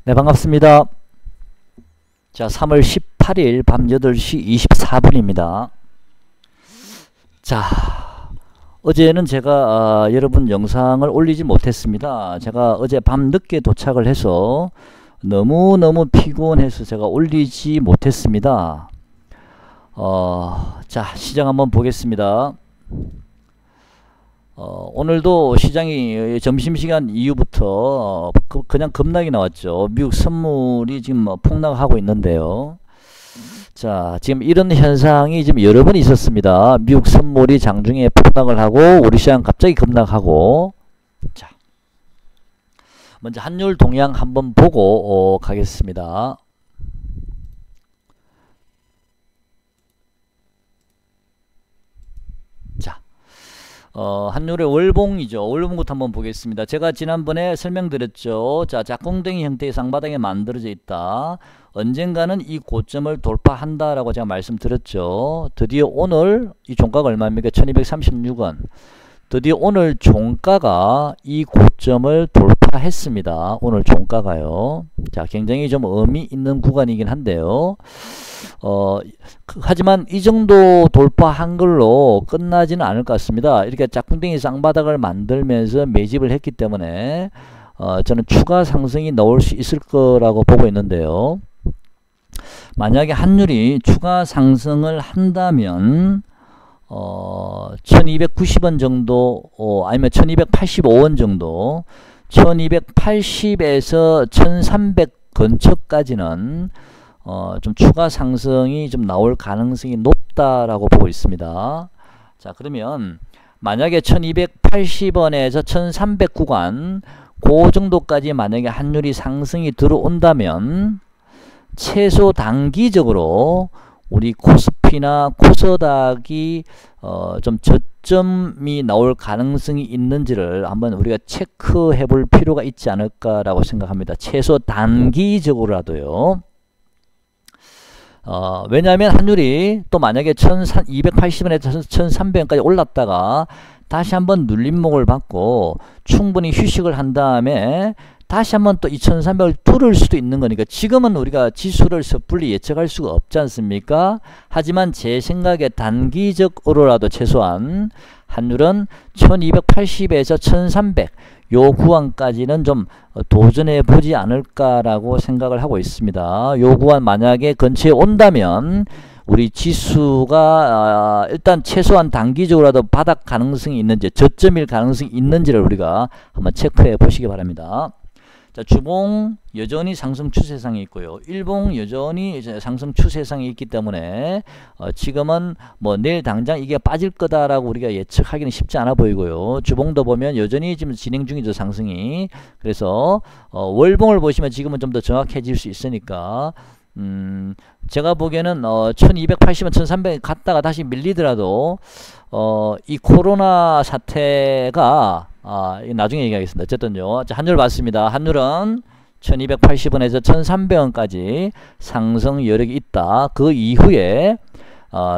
네, 반갑습니다. 자, 3월 18일 밤 8시 24분입니다. 자, 어제는 제가 여러분 영상을 올리지 못했습니다. 제가 어제 밤 늦게 도착을 해서 너무너무 피곤해서 제가 올리지 못했습니다. 자, 시장 한번 보겠습니다. 오늘도 시장이 점심시간 이후부터 그냥 급락이 나왔죠. 미국 선물이 지금 폭락하고 있는데요. 자, 지금 이런 현상이 지금 여러 번 있었습니다. 미국 선물이 장중에 폭락을 하고 우리 시장 갑자기 급락하고. 자, 먼저 환율 동향 한번 보고 가겠습니다. 환율의 월봉이죠. 월봉부터 한번 보겠습니다. 제가 지난번에 설명드렸죠. 자, 짝꿍댕이 형태의 쌍바닥에 만들어져 있다. 언젠가는 이 고점을 돌파한다라고 제가 말씀드렸죠. 드디어 오늘 이 종가가 얼마입니까? 1236원. 드디어 오늘 종가가 이 고점을 돌파했습니다. 오늘 종가가요. 자, 굉장히 좀 의미 있는 구간이긴 한데요. 하지만 이 정도 돌파한 걸로 끝나지는 않을 것 같습니다. 이렇게 짝꿍댕이 쌍바닥을 만들면서 매집을 했기 때문에 저는 추가 상승이 나올 수 있을 거라고 보고 있는데요. 만약에 환율이 추가 상승을 한다면 1290원 정도 아니면 1285원 정도 1280에서 1300 근처까지는 좀 추가 상승이 좀 나올 가능성이 높다라고 보고 있습니다. 자, 그러면 만약에 1280원에서 1300 구간 그 정도까지 만약에 환율이 상승이 들어온다면 최소 단기적으로 우리 코스피나 코스닥이 좀 저점이 나올 가능성이 있는지를 한번 우리가 체크해 볼 필요가 있지 않을까라고 생각합니다. 최소 단기적으로라도요. 왜냐하면 환율이 또 만약에 1280원에서 1300원까지 올랐다가 다시 한번 눌림목을 받고 충분히 휴식을 한 다음에 다시 한번 또 2300을 뚫을 수도 있는 거니까 지금은 우리가 지수를 섣불리 예측할 수가 없지 않습니까? 하지만 제 생각에 단기적으로라도 최소한 환율은 1280에서 1300 요 구간까지는 좀 도전해 보지 않을까라고 생각을 하고 있습니다. 요 구간 만약에 근처에 온다면 우리 지수가 일단 최소한 단기적으로라도 바닥 가능성이 있는지 저점일 가능성이 있는지를 우리가 한번 체크해 보시기 바랍니다. 자, 주봉 여전히 상승 추세상에 있고요. 일봉 여전히 이제 상승 추세상에 있기 때문에 지금은 뭐 내일 당장 이게 빠질 거다라고 우리가 예측하기는 쉽지 않아 보이고요. 주봉도 보면 여전히 지금 진행 중이죠, 상승이. 그래서 월봉을 보시면 지금은 좀 더 정확해질 수 있으니까 제가 보기에는 1280원 1300 갔다가 다시 밀리더라도 이 코로나 사태가 나중에 얘기하겠습니다. 어쨌든요. 자, 환율 봤습니다. 환율은 1280원에서 1300원까지 상승 여력이 있다. 그 이후에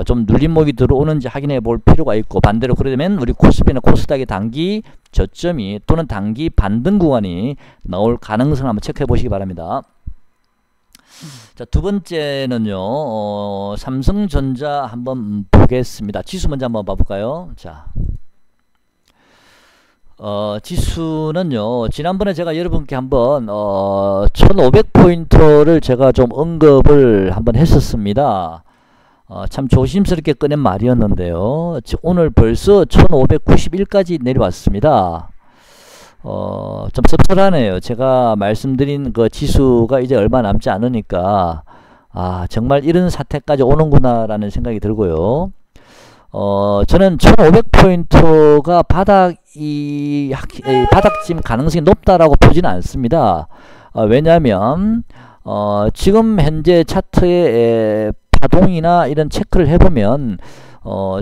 좀 눌림목이 들어오는지 확인해 볼 필요가 있고, 반대로 그러면 우리 코스피나 코스닥의 단기 저점이 또는 단기 반등 구간이 나올 가능성을 한번 체크해 보시기 바랍니다. 자, 두 번째는요, 삼성전자 한번 보겠습니다. 지수 먼저 한번 봐볼까요? 자, 지수는요, 지난번에 제가 여러분께 한번 1500포인트를 제가 좀 언급을 한번 했었습니다. 참 조심스럽게 꺼낸 말이었는데요. 오늘 벌써 1591까지 내려왔습니다. 좀 씁쓸하네요. 제가 말씀드린 그 지수가 이제 얼마 남지 않으니까 정말 이런 사태까지 오는구나 라는 생각이 들고요. 저는 1500포인트가 바닥짐 가능성이 높다라고 보지는 않습니다. 왜냐하면 지금 현재 차트의 파동이나 이런 체크를 해보면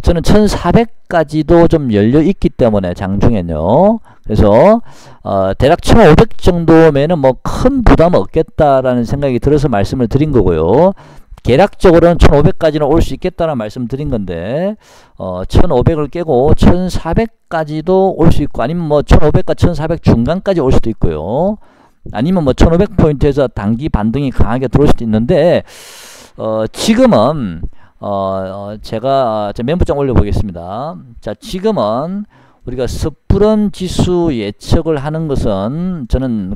저는 1400까지도 좀 열려 있기 때문에 장중에는요. 그래서 대략 1500 정도면은 뭐 큰 부담 없겠다라는 생각이 들어서 말씀을 드린 거고요. 계략적으로는 1500까지는 올 수 있겠다는 말씀 드린 건데 1500을 깨고 1400까지도 올 수 있고, 아니면 뭐 1500과 1400 중간까지 올 수도 있고요. 아니면 뭐 1500포인트에서 단기 반등이 강하게 들어올 수도 있는데 지금은 제가 멘붕장 올려보겠습니다. 자, 지금은 우리가 섣부른 지수 예측을 하는 것은 저는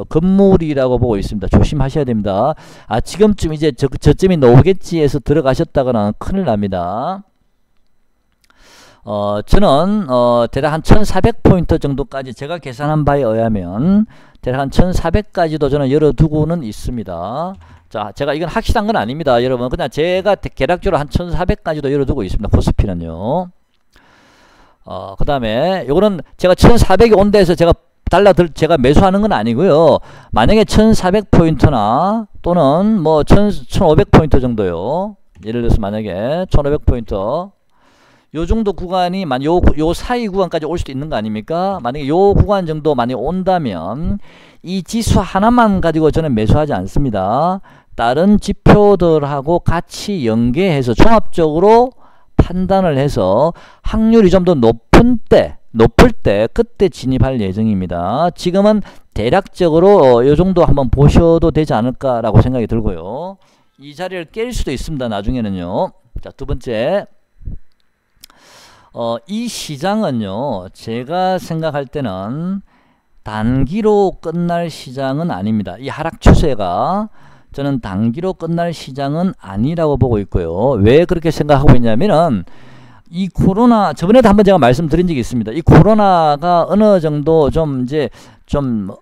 금물이라고 보고 있습니다. 조심하셔야 됩니다. 지금쯤 이제 저점이 나오겠지 해서 들어가셨다가는 큰일 납니다. 저는 대략 한 1400포인트 정도까지 제가 계산한 바에 의하면 대략 한 1400까지도 저는 열어두고는 있습니다. 자, 제가 이건 확실한 건 아닙니다. 여러분 그냥 제가 대략적으로 한 1400까지도 열어두고 있습니다. 코스피는요. 그 다음에 요거는 제가 1400이 온다 해서 제가 제가 매수하는 건 아니고요. 만약에 1400포인트나 또는 뭐 1500포인트 정도요. 예를 들어서 만약에 1500포인트 요 정도 구간이 요 사이 구간까지 올 수도 있는 거 아닙니까? 만약에 요 구간 정도 많이 온다면 이 지수 하나만 가지고 저는 매수하지 않습니다. 다른 지표들하고 같이 연계해서 종합적으로 판단을 해서 확률이 좀 더 높을 때 그때 진입할 예정입니다. 지금은 대략적으로 요 정도 한번 보셔도 되지 않을까라고 생각이 들고요. 이 자리를 깰 수도 있습니다. 나중에는요. 자, 두 번째. 이 시장은요, 제가 생각할 때는 단기로 끝날 시장은 아닙니다. 이 하락 추세가 저는 단기로 끝날 시장은 아니라고 보고 있고요. 왜 그렇게 생각하고 있냐면은 이 코로나, 저번에도 한번 제가 말씀드린 적이 있습니다. 이 코로나가 어느 정도 좀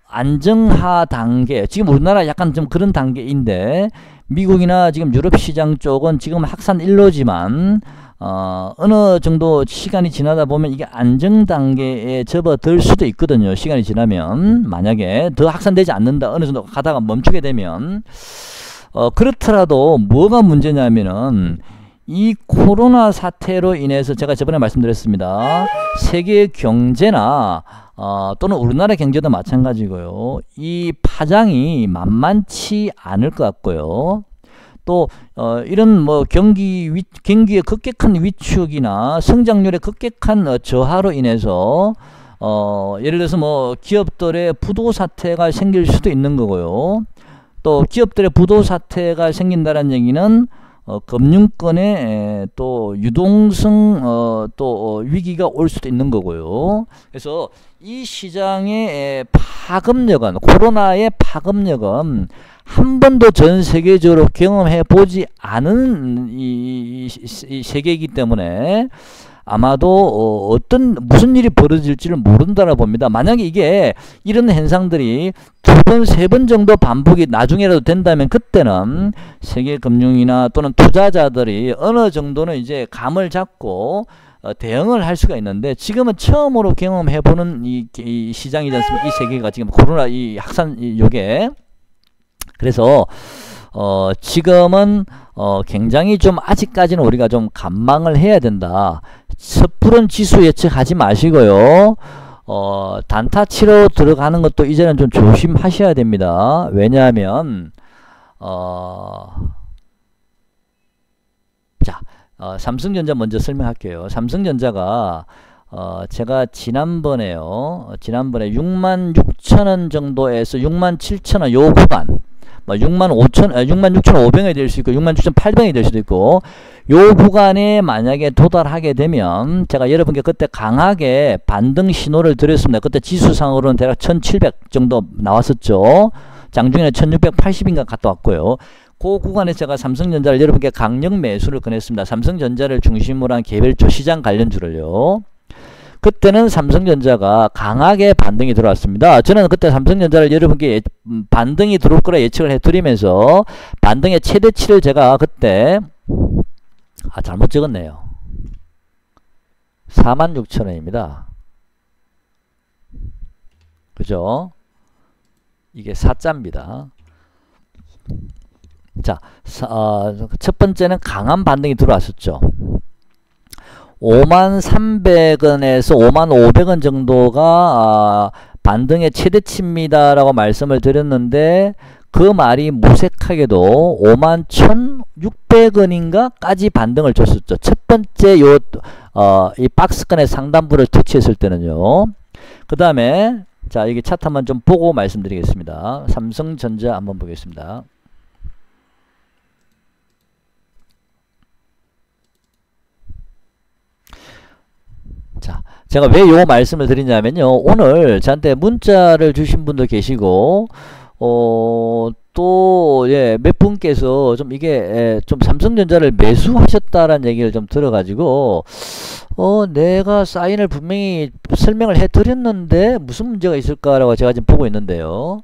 안정화 단계, 지금 우리나라 약간 좀 그런 단계인데 미국이나 지금 유럽 시장 쪽은 지금 확산 일로지만 어느 정도 시간이 지나다 보면 이게 안정 단계에 접어들 수도 있거든요. 시간이 지나면 만약에 더 확산되지 않는다, 어느 정도 가다가 멈추게 되면 그렇더라도 뭐가 문제냐면은 이 코로나 사태로 인해서 제가 저번에 말씀드렸습니다. 세계 경제나 또는 우리나라 경제도 마찬가지고요. 이 파장이 만만치 않을 것 같고요. 또 이런 뭐 경기의 급격한 위축이나 성장률의 급격한 저하로 인해서 예를 들어서 뭐 기업들의 부도 사태가 생길 수도 있는 거고요. 또 기업들의 부도 사태가 생긴다는 얘기는 금융권의 또 유동성 또 위기가 올 수도 있는 거고요. 그래서 이 시장의 파급력은, 코로나의 파급력은 한 번도 전 세계적으로 경험해 보지 않은 이 세계이기 때문에 아마도 무슨 일이 벌어질지를 모른다고 봅니다. 만약에 이게 이런 현상들이 두 번, 세 번 정도 반복이 나중에라도 된다면 그때는 세계 금융이나 또는 투자자들이 어느 정도는 이제 감을 잡고 대응을 할 수가 있는데 지금은 처음으로 경험해보는 이 시장이지 않습니까? 이 세계가 지금 코로나 이 확산 요게. 그래서 지금은 굉장히 좀 아직까지는 우리가 좀 관망을 해야 된다. 섣부른 지수 예측하지 마시고요. 단타 치러 들어가는 것도 이제는 좀 조심하셔야 됩니다. 왜냐하면 삼성전자 먼저 설명할게요. 삼성전자가 제가 지난번에 66,000원 정도에서 67,000원 요 구간, 66,500원이 될 수 있고 66,800원이 될 수도 있고 요 구간에 만약에 도달하게 되면 제가 여러분께 그때 강하게 반등 신호를 드렸습니다. 그때 지수상으로는 대략 1700 정도 나왔었죠. 장중에는 1680인가 갔다 왔고요. 그 구간에 제가 삼성전자를 여러분께 강력 매수를 권했습니다. 삼성전자를 중심으로 한 개별주 시장 관련주를요. 그때는 삼성전자가 강하게 반등이 들어왔습니다. 저는 그때 삼성전자를 여러분께 반등이 들어올 거라 예측을 해드리면서 반등의 최대치를 제가 그때 잘못 적었네요. 46,000원입니다. 그죠? 이게 4자입니다. 자, 첫 번째는 강한 반등이 들어왔었죠. 53,300원에서 55,500원 정도가 반등의 최대치입니다 라고 말씀을 드렸는데 그 말이 무색하게도 51,600원인가 까지 반등을 줬었죠. 첫 번째 이 박스권의 상단부를 터치했을 때는요. 그 다음에 자, 이게 차트 한번 좀 보고 말씀드리겠습니다. 삼성전자 한번 보겠습니다. 자, 제가 왜 요 말씀을 드리냐면요. 오늘 저한테 문자를 주신 분도 계시고, 또, 예, 몇 분께서 좀 이게, 좀 삼성전자를 매수하셨다라는 얘기를 좀 들어가지고, 내가 사인을 분명히 설명을 해드렸는데, 무슨 문제가 있을까라고 제가 지금 보고 있는데요.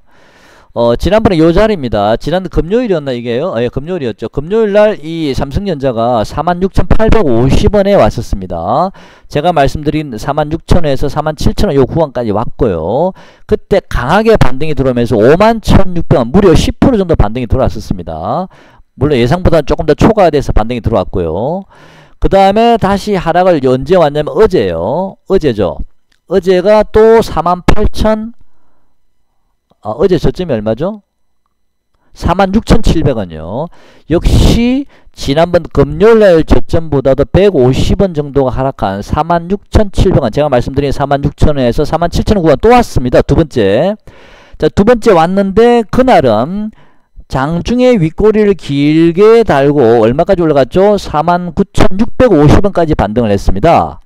지난번에 요 자리입니다. 지난 금요일이었나 이게요? 예, 금요일이었죠. 금요일날 이 삼성전자가 46,850원에 왔었습니다. 제가 말씀드린 46,000원에서 47,000원 요 구간까지 왔고요. 그때 강하게 반등이 들어오면서 51,600원, 무려 10% 정도 반등이 들어왔었습니다. 물론 예상보다는 조금 더 초과돼서 반등이 들어왔고요. 그 다음에 다시 하락을 언제 왔냐면 어제요. 어제죠. 어제가 또 48,000, 어제 저점이 얼마죠? 46,700원이요. 역시 지난번 금요일날 저점보다도 150원 정도가 하락한 46,700원. 제가 말씀드린 46,000원에서 47,000원 구간 또 왔습니다. 두 번째. 자, 두 번째 왔는데 그날은 장중에 윗꼬리를 길게 달고 얼마까지 올라갔죠? 49,650원까지 반등을 했습니다.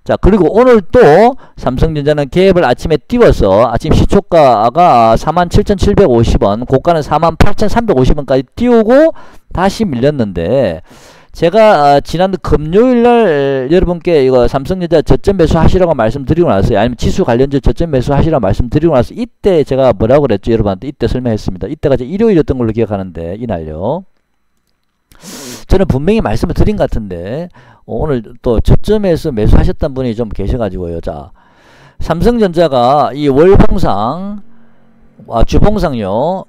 자, 그리고 오늘 또 삼성전자는 갭을 아침에 띄워서 아침 시초가가 47,750원, 고가는 48,350원까지 띄우고 다시 밀렸는데, 제가 지난 금요일날 여러분께 이거 삼성전자 저점 매수 하시라고 말씀드리고 나서요. 아니면 지수 관련주 저점 매수 하시라고 말씀드리고 나서 이때 제가 뭐라고 그랬죠? 여러분한테 이때 설명했습니다. 이때가 이제 일요일이었던 걸로 기억하는데, 이날요. 저는 분명히 말씀을 드린 것 같은데, 오늘 또 저점에서 매수하셨던 분이 좀 계셔가지고요. 자, 삼성전자가 이 월봉상, 주봉상요,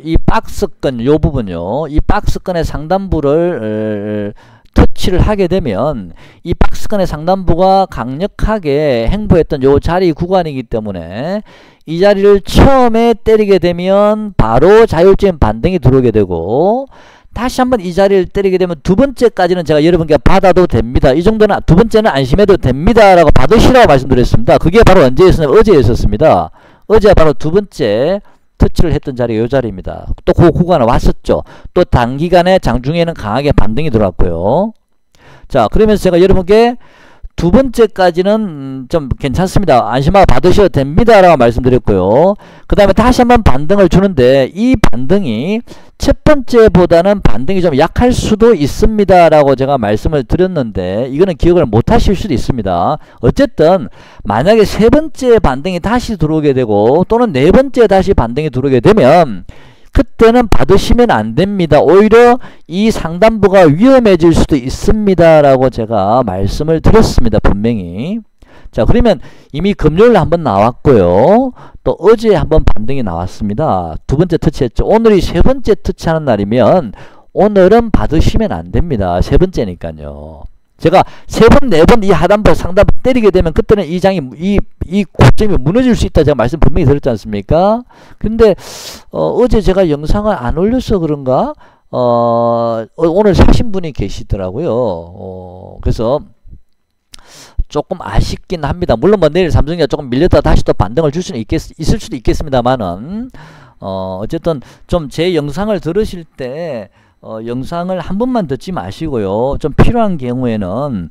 이 박스권 요 부분요, 이 박스권의 상단부를 터치를 하게 되면 이 박스권의 상단부가 강력하게 행보했던 요 자리 구간이기 때문에 이 자리를 처음에 때리게 되면 바로 자율적인 반등이 들어오게 되고, 다시 한번 이 자리를 때리게 되면 두 번째까지는 제가 여러분께 받아도 됩니다. 이 정도는 두 번째는 안심해도 됩니다 라고 받으시라고 말씀드렸습니다. 그게 바로 언제였었냐면 어제였었습니다. 어제 바로 두 번째 터치를 했던 자리가 이 자리입니다. 또 그 구간에 왔었죠. 또 단기간에 장중에는 강하게 반등이 들어왔고요. 자, 그러면서 제가 여러분께 두 번째까지는 좀 괜찮습니다. 안심하고 받으셔도 됩니다 라고 말씀드렸고요. 그 다음에 다시 한번 반등을 주는데 이 반등이 첫 번째보다는 반등이 좀 약할 수도 있습니다 라고 제가 말씀을 드렸는데, 이거는 기억을 못 하실 수도 있습니다. 어쨌든 만약에 세 번째 반등이 다시 들어오게 되고 또는 네 번째 다시 반등이 들어오게 되면 그때는 받으시면 안 됩니다. 오히려 이 상단부가 위험해질 수도 있습니다 라고 제가 말씀을 드렸습니다. 분명히. 자, 그러면 이미 금요일 한번 나왔고요. 또 어제 한번 반등이 나왔습니다. 두 번째 터치했죠. 오늘이 세 번째 터치하는 날이면 오늘은 받으시면 안 됩니다. 세 번째니까요. 제가 세 번, 네 번 이 하단부, 상단부 때리게 되면 그때는 이 장이, 이 고점이 무너질 수 있다. 제가 말씀 분명히 드렸지 않습니까? 근데, 어제 제가 영상을 안 올려서 그런가? 오늘 사신 분이 계시더라고요. 그래서 조금 아쉽긴 합니다. 물론 뭐 내일 삼성전자 조금 밀렸다 다시 또 반등을 줄 수는 있을 수도 있겠습니다만은, 어쨌든 좀 제 영상을 들으실 때, 영상을 한 번만 듣지 마시고요. 좀 필요한 경우에는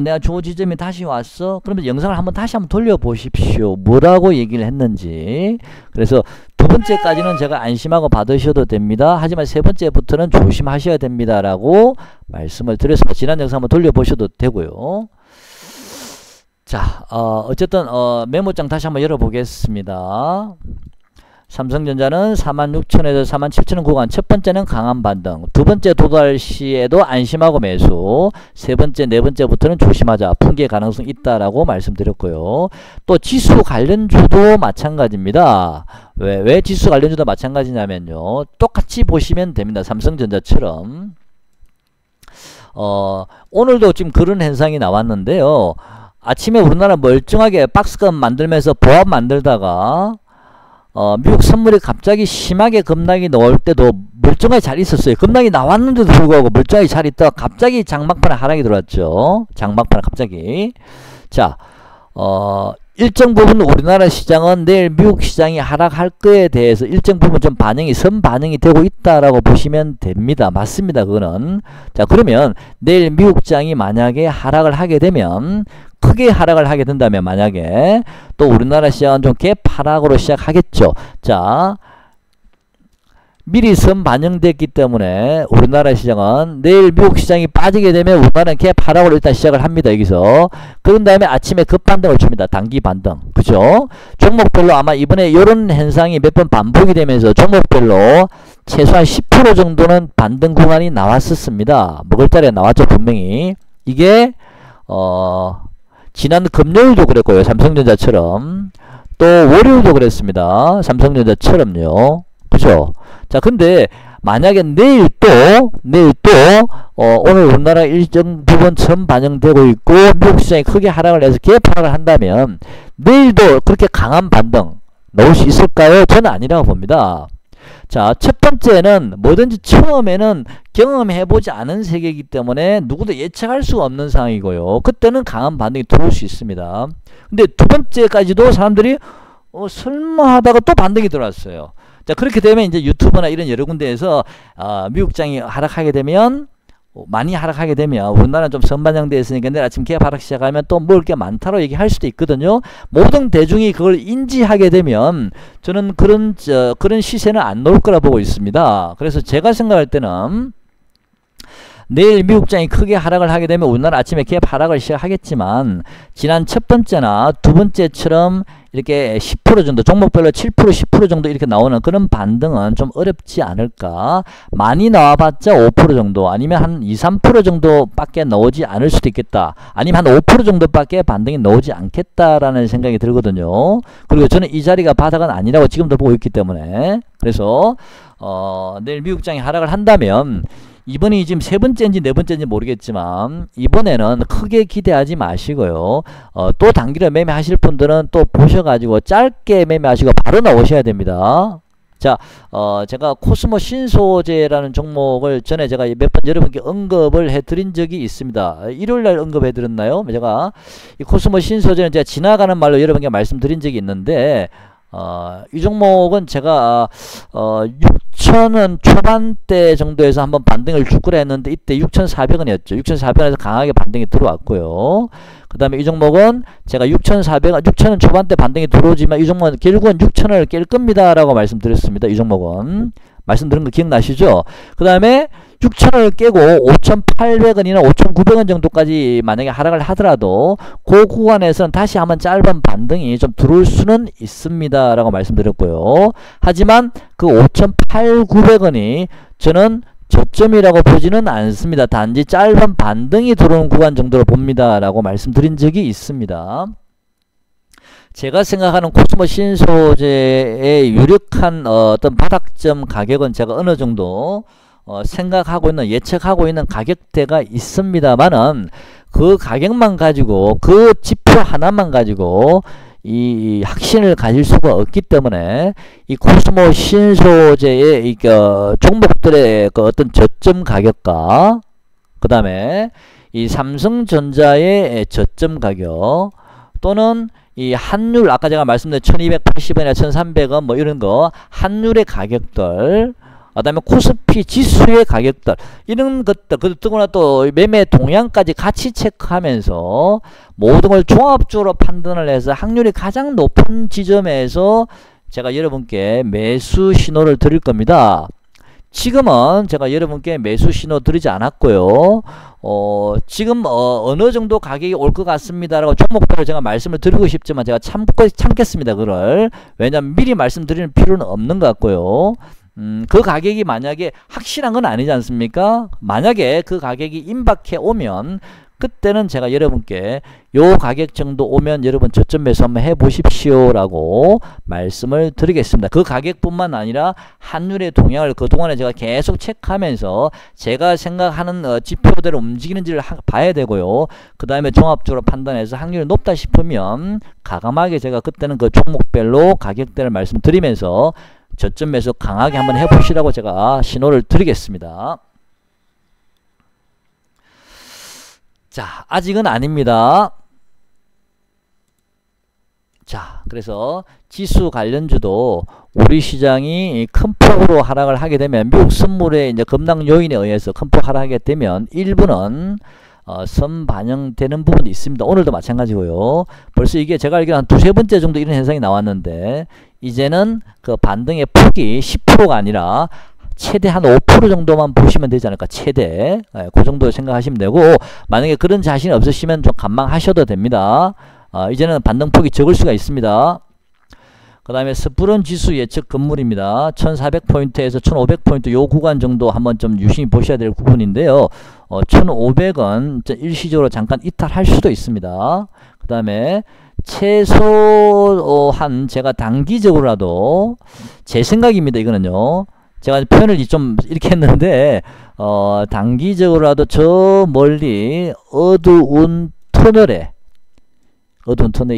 내가 저 지점에 다시 왔어? 그러면 영상을 다시 한번 돌려보십시오. 뭐라고 얘기를 했는지. 그래서 두 번째까지는 제가 안심하고 받으셔도 됩니다. 하지만 세 번째부터는 조심하셔야 됩니다 라고 말씀을 드려서 지난 영상 한번 돌려보셔도 되고요. 자, 어쨌든 메모장 다시 한번 열어보겠습니다. 삼성전자는 46,000에서 47,000원 구간, 첫 번째는 강한 반등, 두 번째 도달 시에도 안심하고 매수, 세 번째, 네 번째부터는 조심하자, 풍계 가능성 있다라고 말씀드렸고요. 또 지수 관련주도 마찬가지입니다. 왜 지수 관련주도 마찬가지냐면요, 똑같이 보시면 됩니다. 삼성전자처럼 오늘도 지금 그런 현상이 나왔는데요. 아침에 우리나라 멀쩡하게 박스권 만들면서 보합 만들다가 미국 선물이 갑자기 심하게 급락이 나올 때도 멀쩡하게 잘 있었어요. 급락이 나왔는데도 불구하고 멀쩡하게 잘 있다가 갑자기 장막판에 하락이 들어왔죠. 장막판에 갑자기. 자, 일정 부분 우리나라 시장은 내일 미국 시장이 하락할 거에 대해서 일정 부분 좀 선반영이 되고 있다라고 보시면 됩니다. 맞습니다. 그거는. 자, 그러면 내일 미국 시장이 만약에 하락을 하게 되면, 크게 하락을 하게 된다면 만약에 또 우리나라 시장은 좀 개파락으로 시작하겠죠. 자, 미리 선반영됐기 때문에 우리나라 시장은 내일 미국 시장이 빠지게 되면 우리나라는 개파락으로 일단 시작을 합니다. 여기서. 그런 다음에 아침에 급반등을 줍니다. 단기 반등. 그죠? 종목별로 아마 이번에 이런 현상이 몇 번 반복이 되면서 종목별로 최소한 10% 정도는 반등 구간이 나왔었습니다. 먹을 자리에 나왔죠. 분명히. 이게 지난 금요일도 그랬고요. 삼성전자처럼. 또 월요일도 그랬습니다. 삼성전자처럼요. 그죠? 자, 근데 만약에 내일 또 오늘 우리나라 일정 부분 선반영되고 있고 미국 시장이 크게 하락을 해서 개파락을 한다면 내일도 그렇게 강한 반등 나올 수 있을까요? 저는 아니라고 봅니다. 자, 첫 번째는 뭐든지 처음에는 경험해보지 않은 세계이기 때문에 누구도 예측할 수가 없는 상황이고요. 그때는 강한 반등이 들어올 수 있습니다. 근데 두 번째까지도 사람들이 설마 하다가 또 반등이 들어왔어요. 자, 그렇게 되면 이제 유튜브나 이런 여러 군데에서 미국장이 하락하게 되면, 많이 하락하게 되면 우리나라는 좀 선반영되어 있으니까 내일 아침 개업 하락 시작하면 또 먹을 게 많다고 얘기할 수도 있거든요. 모든 대중이 그걸 인지하게 되면 저는 그런 시세는 안 나올 거라 보고 있습니다. 그래서 제가 생각할 때는 내일 미국장이 크게 하락을 하게 되면 우리나라 아침에 개업 하락을 시작하겠지만 지난 첫 번째나 두 번째처럼 이렇게 10% 정도 종목별로 7% 10% 정도 이렇게 나오는 그런 반등은 좀 어렵지 않을까. 많이 나와봤자 5% 정도 아니면 한 2, 3% 정도밖에 나오지 않을 수도 있겠다. 아니면 한 5% 정도밖에 반등이 나오지 않겠다라는 생각이 들거든요. 그리고 저는 이 자리가 바닥은 아니라고 지금도 보고 있기 때문에 그래서 내일 미국장이 하락을 한다면 이번이 지금 세 번째인지 네 번째인지 모르겠지만 이번에는 크게 기대하지 마시고요. 또 단기로 매매하실 분들은 또 보셔가지고 짧게 매매하시고 바로 나오셔야 됩니다. 자, 제가 코스모 신소재라는 종목을 전에 제가 몇 번 여러분께 언급을 해드린 적이 있습니다. 일요일날 언급해드렸나요? 제가 이 코스모 신소재는 제가 지나가는 말로 여러분께 말씀드린 적이 있는데 이 종목은 제가 6,000원 초반대 정도에서 한번 반등을 줄 거라 했는데 이때 6,400원이었죠. 6,400원에서 강하게 반등이 들어왔고요. 그 다음에 이 종목은 제가 6,000원 초반대 반등이 들어오지만 이 종목은 결국은 6,000원을 깰 겁니다 라고 말씀드렸습니다. 이 종목은 말씀드린 거 기억나시죠? 그 다음에 6,000원을 깨고 5,800원이나 5,900원 정도까지 만약에 하락을 하더라도 그 구간에서는 다시 한번 짧은 반등이 좀 들어올 수는 있습니다 라고 말씀드렸고요. 하지만 그 5,800~900원이 저는 저점이라고 보지는 않습니다. 단지 짧은 반등이 들어오는 구간 정도로 봅니다 라고 말씀드린 적이 있습니다. 제가 생각하는 코스모 신소재의 유력한 어떤 바닥점 가격은 제가 어느 정도 생각하고 있는 예측하고 있는 가격대가 있습니다만은 그 가격만 가지고 그 지표 하나만 가지고 이 확신을 가질 수가 없기 때문에 이 코스모 신소재의 이 종목들의 그 어떤 저점 가격과 그 다음에 이 삼성전자의 저점 가격 또는 이 환율 아까 제가 말씀드린 1280원이나 1300원 뭐 이런 거 환율의 가격들 그 다음에 코스피 지수의 가격들 이런 것들 그거나 또 매매 동향까지 같이 체크하면서 모든 걸 종합적으로 판단을 해서 확률이 가장 높은 지점에서 제가 여러분께 매수 신호를 드릴 겁니다. 지금은 제가 여러분께 매수 신호 드리지 않았고요. 지금 어느 정도 가격이 올 것 같습니다라고 종목별로 제가 말씀을 드리고 싶지만 제가 참겠습니다. 그걸 왜냐하면 미리 말씀드리는 필요는 없는 것 같고요. 그 가격이 만약에 확실한 건 아니지 않습니까? 만약에 그 가격이 임박해 오면 그때는 제가 여러분께 요 가격 정도 오면 여러분 저점 매수 한번 해보십시오 라고 말씀을 드리겠습니다. 그 가격뿐만 아니라 환율의 동향을 그동안에 제가 계속 체크하면서 제가 생각하는 지표대로 움직이는지를 봐야 되고요. 그 다음에 종합적으로 판단해서 확률이 높다 싶으면 가감하게 제가 그때는 그 종목별로 가격대를 말씀드리면서 저점 매수 강하게 한번 해보시라고 제가 신호를 드리겠습니다. 자, 아직은 아닙니다. 자, 그래서 지수 관련주도 우리 시장이 큰 폭으로 하락을 하게 되면 미국 선물의 이제 급락 요인에 의해서 큰 폭 하락하게 되면 일부는 선반영되는 부분이 있습니다. 오늘도 마찬가지고요. 벌써 이게 제가 알기로 한 두세 번째 정도 이런 현상이 나왔는데 이제는 그 반등의 폭이 10%가 아니라 최대 한 5% 정도만 보시면 되지 않을까. 최대 그 정도 생각하시면 되고, 만약에 그런 자신이 없으시면 좀 관망하셔도 됩니다. 이제는 반등폭이 적을 수가 있습니다. 그 다음에 스프른 지수 예측 건물입니다. 1400포인트에서 1500포인트 요 구간 정도 한번 좀 유심히 보셔야 될 부분인데요. 1500은 일시적으로 잠깐 이탈할 수도 있습니다. 그 다음에 최소한 제가 단기적으로라도 제 생각입니다. 이거는요. 제가 표현을 좀 이렇게 했는데 단기적으로라도 저 멀리 어두운 터널에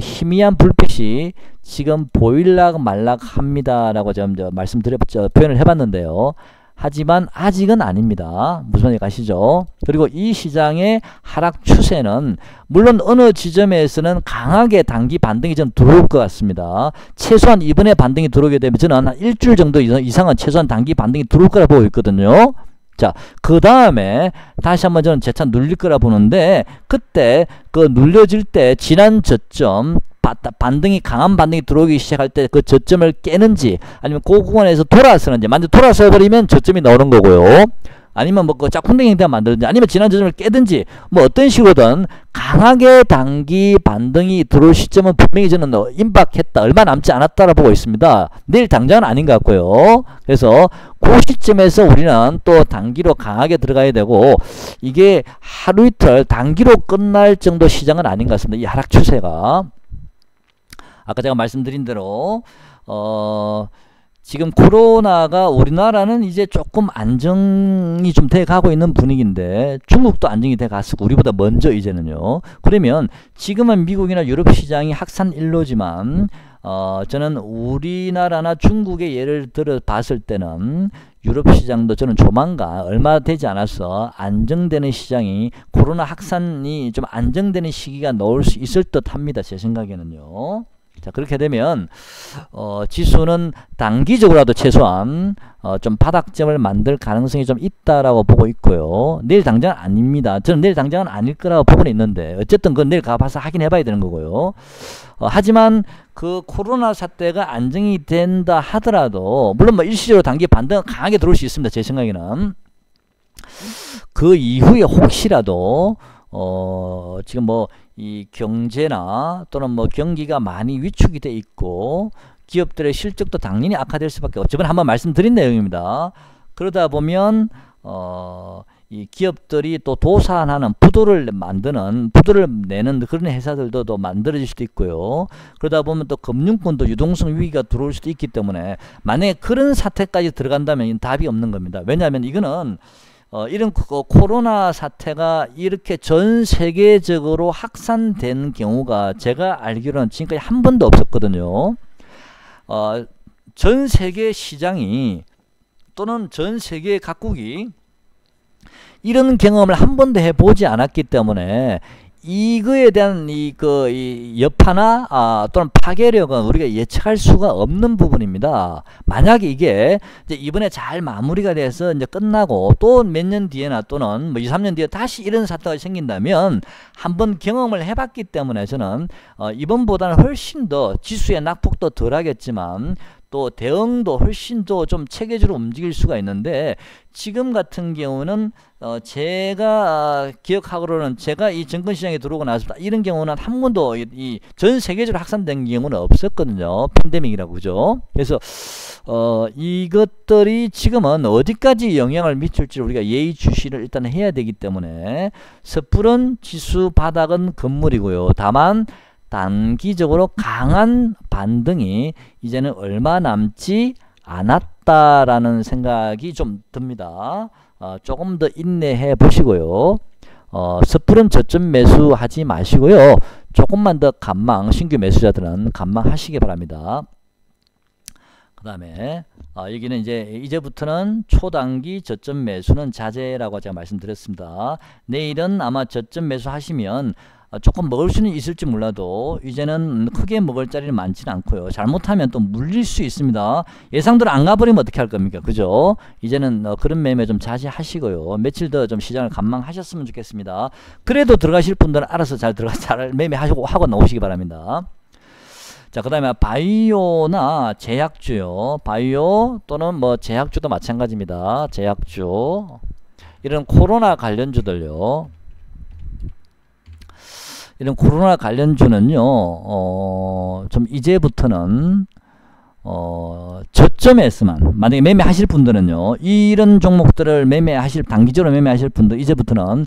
희미한 불빛이 지금 보일락 말락 합니다 라고 좀 표현을 해봤는데요. 하지만 아직은 아닙니다. 무슨 말인지 아시죠? 그리고 이 시장의 하락 추세는 물론 어느 지점에서는 강하게 단기 반등이 좀 들어올 것 같습니다. 최소한 이번에 반등이 들어오게 되면 저는 한 일주일 정도 이상은 최소한 단기 반등이 들어올 거라 보고 있거든요. 자, 그 다음에 다시 한번 저는 재차 눌릴 거라 보는데, 그때 그 눌려질 때 지난 저점 반등이 강한 반등이 들어오기 시작할 때 그 저점을 깨는지, 아니면 그 구간에서 돌아서는지, 만약 돌아서 버리면 저점이 나오는 거고요. 아니면 뭐 그 짝꿍댕이 형태가 만들든지, 아니면 지난 저점을 깨든지, 뭐 어떤 식으로든 강하게 단기 반등이 들어올 시점은 분명히 저는 임박했다, 얼마 남지 않았다라 보고 있습니다. 내일 당장은 아닌 것 같고요. 그래서 그 시점에서 우리는 또 단기로 강하게 들어가야 되고, 이게 하루 이틀 단기로 끝날 정도 시장은 아닌 것 같습니다. 이 하락 추세가. 아까 제가 말씀드린 대로 지금 코로나가 우리나라는 이제 조금 안정이 좀 돼 가고 있는 분위기인데, 중국도 안정이 돼 갔고 우리보다 먼저 이제는요. 그러면 지금은 미국이나 유럽 시장이 확산 일로지만 저는 우리나라나 중국의 예를 들어 봤을 때는 유럽 시장도 저는 조만간 얼마 되지 않아서 안정되는 시장이, 코로나 확산이 좀 안정되는 시기가 나올 수 있을 듯 합니다. 제 생각에는요. 자, 그렇게 되면 지수는 단기적으로라도 최소한 좀 바닥점을 만들 가능성이 좀 있다라고 보고 있고요. 내일 당장 아닙니다. 저는 내일 당장은 아닐 거라고 보고는 있는데, 어쨌든 그건 내일 가봐서 확인해 봐야 되는 거고요. 하지만 그 코로나 사태가 안정이 된다 하더라도, 물론 뭐 일시적으로 단기 반등은 강하게 들어올 수 있습니다. 제 생각에는. 그 이후에 혹시라도 지금 뭐 이 경제나 또는 뭐 경기가 많이 위축이 돼 있고 기업들의 실적도 당연히 악화될 수밖에 없죠. 저번에 한번 말씀드린 내용입니다. 그러다 보면 이 기업들이 또 도산하는 부도를 내는 그런 회사들도 또 만들어질 수도 있고요. 그러다 보면 또 금융권도 유동성 위기가 들어올 수도 있기 때문에, 만약에 그런 사태까지 들어간다면 답이 없는 겁니다. 왜냐하면 이거는 이런 코로나 사태가 이렇게 전 세계적으로 확산된 경우가 제가 알기로는 지금까지 한 번도 없었거든요. 전 세계 시장이 또는 전 세계 각국이 이런 경험을 한 번도 해보지 않았기 때문에 이거에 대한 이 여파나 또는 파괴력은 우리가 예측할 수가 없는 부분입니다. 만약에 이게 이제 이번에 잘 마무리가 돼서 이제 끝나고 또 몇 년 뒤에나 또는 뭐 2, 3년 뒤에 다시 이런 사태가 생긴다면 한번 경험을 해봤기 때문에 저는 이번보다는 훨씬 더 지수의 낙폭도 덜 하겠지만 또 대응도 훨씬 더 좀 체계적으로 움직일 수가 있는데, 지금 같은 경우는 제가 기억하기로는 제가 이 증권시장에 들어오고 나서 이런 경우는 한 번도 이 전 세계적으로 확산된 경우는 없었거든요. 팬데믹이라고, 그죠? 그래서 이것들이 지금은 어디까지 영향을 미칠지 우리가 예의주시를 일단 해야 되기 때문에, 섣부른 지수 바닥은 건물이고요. 다만 단기적으로 강한 반등이 이제는 얼마 남지 않았다라는 생각이 좀 듭니다. 조금 더 인내해 보시고요. 섣부른 저점 매수하지 마시고요. 조금만 더 신규 매수자들은 감망하시기 바랍니다. 그 다음에 여기는 이제부터는 초단기 저점 매수는 자제라고 제가 말씀드렸습니다. 내일은 아마 저점 매수 하시면 조금 먹을 수는 있을지 몰라도 이제는 크게 먹을 자리는 많지는 않고요. 잘못하면 또 물릴 수 있습니다. 예상대로 안 가버리면 어떻게 할 겁니까? 그죠? 이제는 그런 매매 좀 자제하시고요. 며칠 더 좀 시장을 관망하셨으면 좋겠습니다. 그래도 들어가실 분들은 알아서 잘 매매하시고 하고 나오시기 바랍니다. 자, 그 다음에 바이오나 제약주요. 바이오 또는 뭐 제약주도 마찬가지입니다. 제약주. 이런 코로나 관련주들요. 이런 코로나 관련주는요, 좀 이제부터는, 저점에서만, 만약에 매매하실 분들은요, 이런 종목들을 단기적으로 매매하실 분들, 이제부터는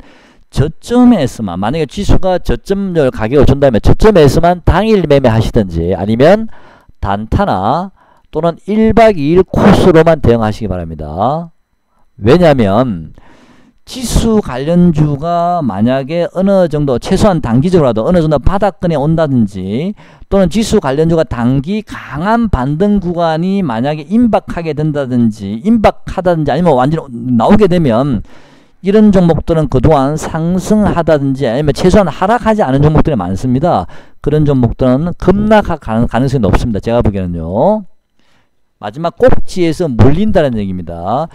저점에서만, 만약에 지수가 저점을 가격을 준다면 저점에서만 당일 매매하시든지 아니면 단타나 또는 1박 2일 코스로만 대응하시기 바랍니다. 왜냐하면 지수 관련주가 만약에 어느 정도 최소한 단기적으로라도 어느 정도 바닥권에 온다든지 또는 지수 관련주가 단기 강한 반등 구간이 만약에 임박하게 된다든지 아니면 완전히 나오게 되면 이런 종목들은 그동안 상승하다든지 아니면 최소한 하락하지 않은 종목들이 많습니다. 그런 종목들은 급락할 가능성이 높습니다. 제가 보기에는요. 마지막 꼭지에서 몰린다는 얘기입니다.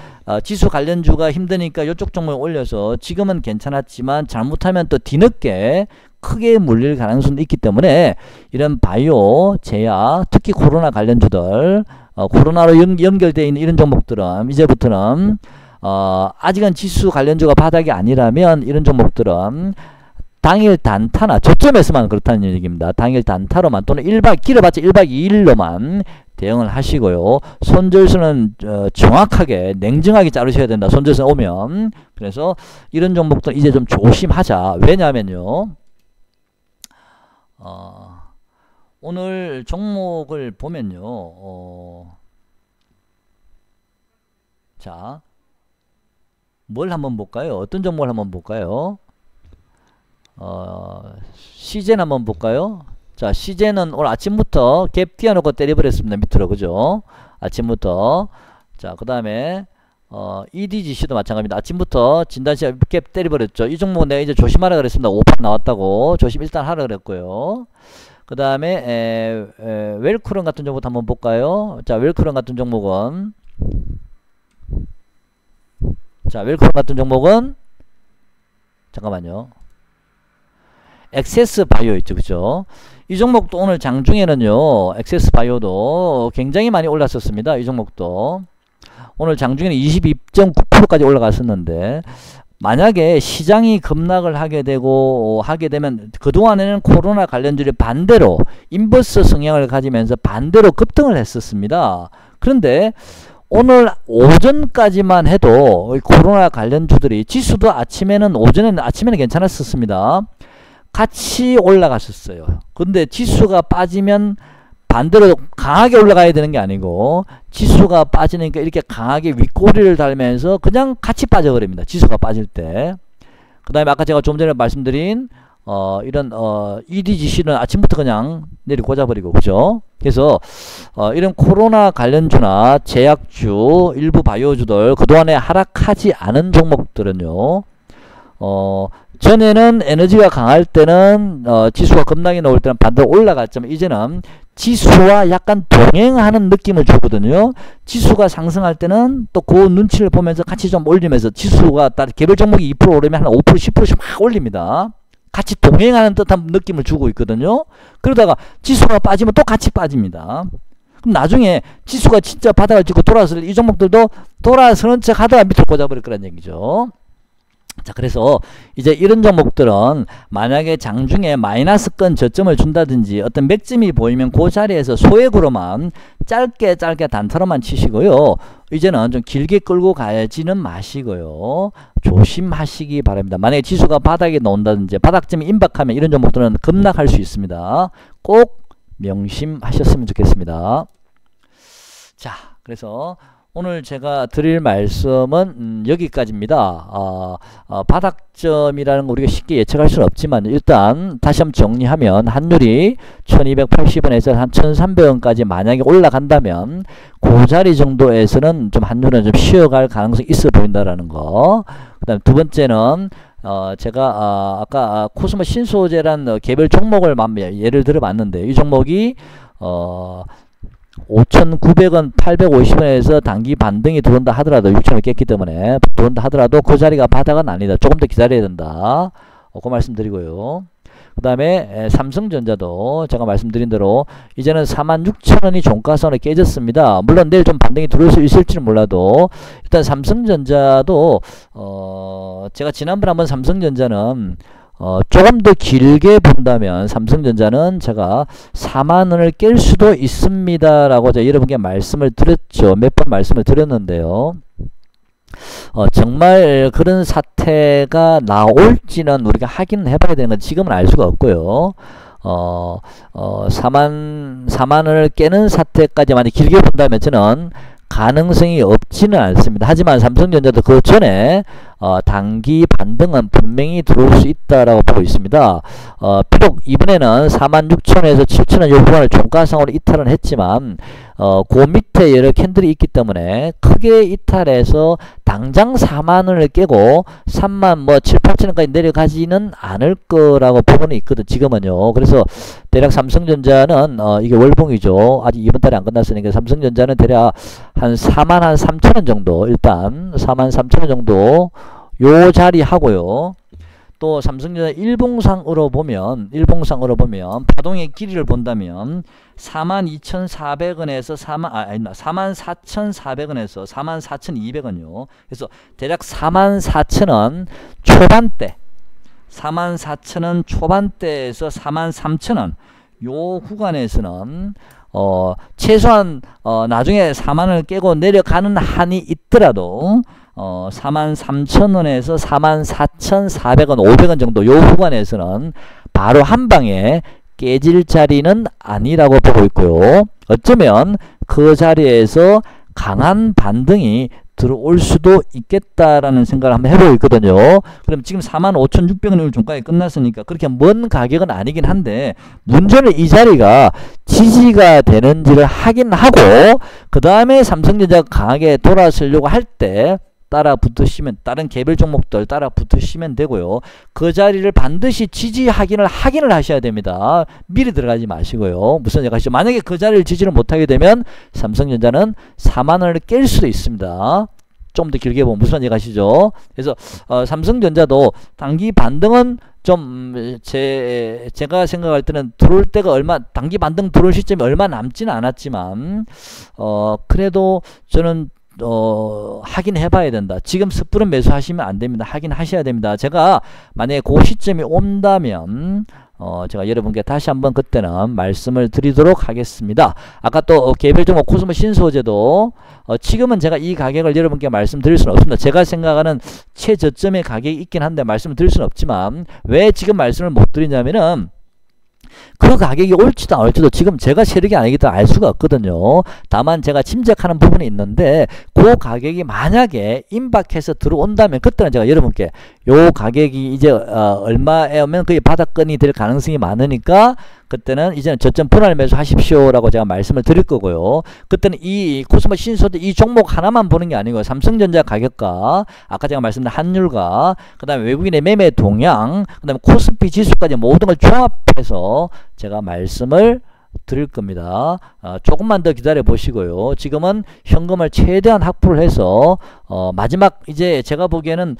지수 관련주가 힘드니까 이쪽 종목에 올려서 지금은 괜찮았지만 잘못하면 또 뒤늦게 크게 물릴 가능성도 있기 때문에 이런 바이오, 제약, 특히 코로나 관련주들, 코로나로 연결되어 있는 이런 종목들은 이제부터는 아직은 지수 관련주가 바닥이 아니라면 이런 종목들은 당일 단타나 저점에서만 그렇다는 얘기입니다. 당일 단타로만 또는 길어봤자 1박 2일로만 대응을 하시고요. 손절수는 정확하게 냉정하게 자르셔야 된다. 손절수 오면. 그래서 이런 종목들 이제 좀 조심하자. 왜냐하면요. 오늘 종목을 보면요. 자, 뭘 한번 볼까요? 어떤 종목을 한번 볼까요? 시젠 한번 볼까요? 자, 시젠은 오늘 아침부터 갭 띄워놓고 때려버렸습니다. 밑으로. 그죠? 아침부터. 자, 그 다음에 EDGC도 마찬가지입니다. 아침부터 진단시가 갭 때려버렸죠. 이 종목은 내가 이제 조심하라 그랬습니다. 5% 나왔다고. 조심 일단 하라 그랬고요. 그 다음에 웰크론 같은 종목도 한번 볼까요? 자, 웰크론 같은 종목은 잠깐만요. 엑세스 바이오 있죠. 그죠? 이 종목도 오늘 장중에는요. 엑세스 바이오도 굉장히 많이 올랐었습니다. 이 종목도. 오늘 장중에는 22.9%까지 올라갔었는데 만약에 시장이 급락을 하게 되면 그동안에는 코로나 관련주들이 반대로 인버스 성향을 가지면서 반대로 급등을 했었습니다. 그런데 오늘 오전까지만 해도 코로나 관련주들이 지수도 아침에는 괜찮았었습니다. 같이 올라갔었어요. 근데 지수가 빠지면 반대로 강하게 올라가야 되는 게 아니고 지수가 빠지니까 이렇게 강하게 윗꼬리를 달면서 그냥 같이 빠져버립니다. 지수가 빠질 때. 그 다음에 아까 제가 좀 전에 말씀드린 이런 EDGC는 아침부터 그냥 내리고 꽂아버리고 그죠? 그래서 이런 코로나 관련주나 제약주, 일부 바이오주들 그동안에 하락하지 않은 종목들은요. 전에는 에너지가 강할 때는 지수가 급락이 나올 때는 반대로 올라갔지만 이제는 지수와 약간 동행하는 느낌을 주거든요. 지수가 상승할 때는 또 그 눈치를 보면서 같이 좀 올리면서 지수가 개별 종목이 2% 오르면 한 5%, 10%씩 막 올립니다. 같이 동행하는 듯한 느낌을 주고 있거든요. 그러다가 지수가 빠지면 또 같이 빠집니다. 그럼 나중에 지수가 진짜 바닥을 찍고 돌아설 이 종목들도 돌아서는 척 하다가 밑으로 꽂아버릴 거란 얘기죠. 자, 그래서 이제 이런 종목들은 만약에 장중에 마이너스권 저점을 준다든지 어떤 맥점이 보이면 그 자리에서 소액으로만 짧게 단타로만 치시고요. 이제는 좀 길게 끌고 가지는 마시고요. 조심하시기 바랍니다. 만약에 지수가 바닥에 나온다든지 바닥점이 임박하면 이런 종목들은 급락할 수 있습니다. 꼭 명심하셨으면 좋겠습니다. 자, 그래서 오늘 제가 드릴 말씀은 여기까지입니다. 바닥점이라는 거 우리가 쉽게 예측할 수는 없지만 일단 다시 한번 정리하면 환율이 1280원에서 한 1300원까지 만약에 올라간다면 그 자리 정도에서는 좀 환율은 좀 쉬어갈 가능성이 있어 보인다라는 거. 그 다음 두 번째는 제가 아까 코스모 신소재란 개별 종목을 예를 들어 봤는데 이 종목이 5,900원, 850원에서 단기 반등이 들어온다 하더라도 6,000원 깼기 때문에 들어온다 하더라도 그 자리가 바닥은 아니다. 조금 더 기다려야 된다. 그 말씀드리고요. 그 다음에 삼성전자도 제가 말씀드린 대로 이제는 46,000원이 종가선에 깨졌습니다. 물론 내일 좀 반등이 들어올 수 있을지는 몰라도 일단 삼성전자도 제가 지난번에 한번 삼성전자는 조금 더 길게 본다면 삼성전자는 제가 4만원을 깰 수도 있습니다 라고 제가 여러분께 말씀을 드렸죠. 몇 번 말씀을 드렸는데요. 정말 그런 사태가 나올지는 우리가 확인을 해봐야 되는 건 지금은 알 수가 없고요. 4만원을 깨는 사태까지 만약 길게 본다면 저는 가능성이 없지는 않습니다. 하지만 삼성전자도 그 전에 단기 반등은 분명히 들어올 수 있다라고 보고 있습니다. 비록 이번에는 46,000원에서 7,000원 요 구간을 종가상으로 이탈은 했지만 그 밑에 여러 캔들이 있기 때문에 크게 이탈해서 당장 4만원을 깨고 3만 뭐 7, 8천원까지 내려가지는 않을 거라고 보고는 있거든 지금은요. 그래서 대략 삼성전자는 이게 월봉이죠. 아직 이번 달에 안 끝났으니까 삼성전자는 대략 한 4만 한 3천원 정도 일단 4만 3천원 정도 요 자리 하고요. 또 삼성전자 일봉상으로 보면 파동의 길이를 본다면 42,400원에서 44,400원에서 44,200원요. 그래서 대략 44,000원 초반대 44,000원 초반대에서 43,000원 요 구간에서는 최소한 나중에 4만원을 깨고 내려가는 한이 있더라도 43,000원에서 44,400원 500원 정도 요 구간에서는 바로 한방에 깨질 자리는 아니라고 보고 있고요. 어쩌면 그 자리에서 강한 반등이 들어올 수도 있겠다라는 생각을 한번 해보고 있거든요. 그럼 지금 45,600원을 종가에 끝났으니까 그렇게 먼 가격은 아니긴 한데 문제는 이 자리가 지지가 되는지를 확인하고 그 다음에 삼성전자가 강하게 돌아서려고 할 때 따라 붙으시면 다른 개별 종목들 따라 붙으시면 되고요. 그 자리를 반드시 지지 확인을 하셔야 됩니다. 미리 들어가지 마시고요. 무슨 얘기하시죠? 만약에 그 자리를 지지를 못하게 되면 삼성전자는 4만원을 깰 수도 있습니다. 좀 더 길게 보면 무슨 얘기하시죠? 그래서 삼성전자도 단기 반등은 좀 제가 생각할 때는 들어올 때가 단기 반등 들어올 시점이 얼마 남지는 않았지만 그래도 저는 확인해 봐야 된다. 지금 섣부른 매수하시면 안 됩니다. 확인하셔야 됩니다. 제가 만약에 그 시점이 온다면 제가 여러분께 다시 한번 그때는 말씀을 드리도록 하겠습니다. 아까 또 개별 종목 코스모 신소재도 지금은 제가 이 가격을 여러분께 말씀드릴 수는 없습니다. 제가 생각하는 최저점의 가격이 있긴 한데 말씀을 드릴 수는 없지만 왜 지금 말씀을 못 드리냐면은 그 가격이 올지도 안 올지도 지금 제가 세력이 아니기 때문에 알 수가 없거든요. 다만 제가 짐작하는 부분이 있는데 그 가격이 만약에 임박해서 들어온다면 그때는 제가 여러분께 요 가격이 이제 얼마에 오면 거의 바닥권이 될 가능성이 많으니까 그때는 이제는 저점 분할 매수 하십시오 라고 제가 말씀을 드릴 거고요. 그때는 이 코스모 신소재 이 종목 하나만 보는 게 아니고 삼성전자 가격과 아까 제가 말씀드린 환율과 그 다음에 외국인의 매매 동향 그 다음에 코스피 지수까지 모든 걸 종합해서 제가 말씀을 드릴 겁니다. 조금만 더 기다려 보시고요. 지금은 현금을 최대한 확보를 해서 마지막 이제 제가 보기에는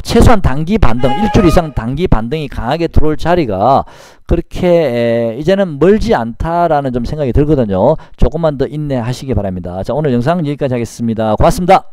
최소한 단기 반등 일주일 이상 단기 반등이 강하게 들어올 자리가 그렇게 이제는 멀지 않다라는 좀 생각이 들거든요. 조금만 더 인내하시기 바랍니다. 자, 오늘 영상 여기까지 하겠습니다. 고맙습니다.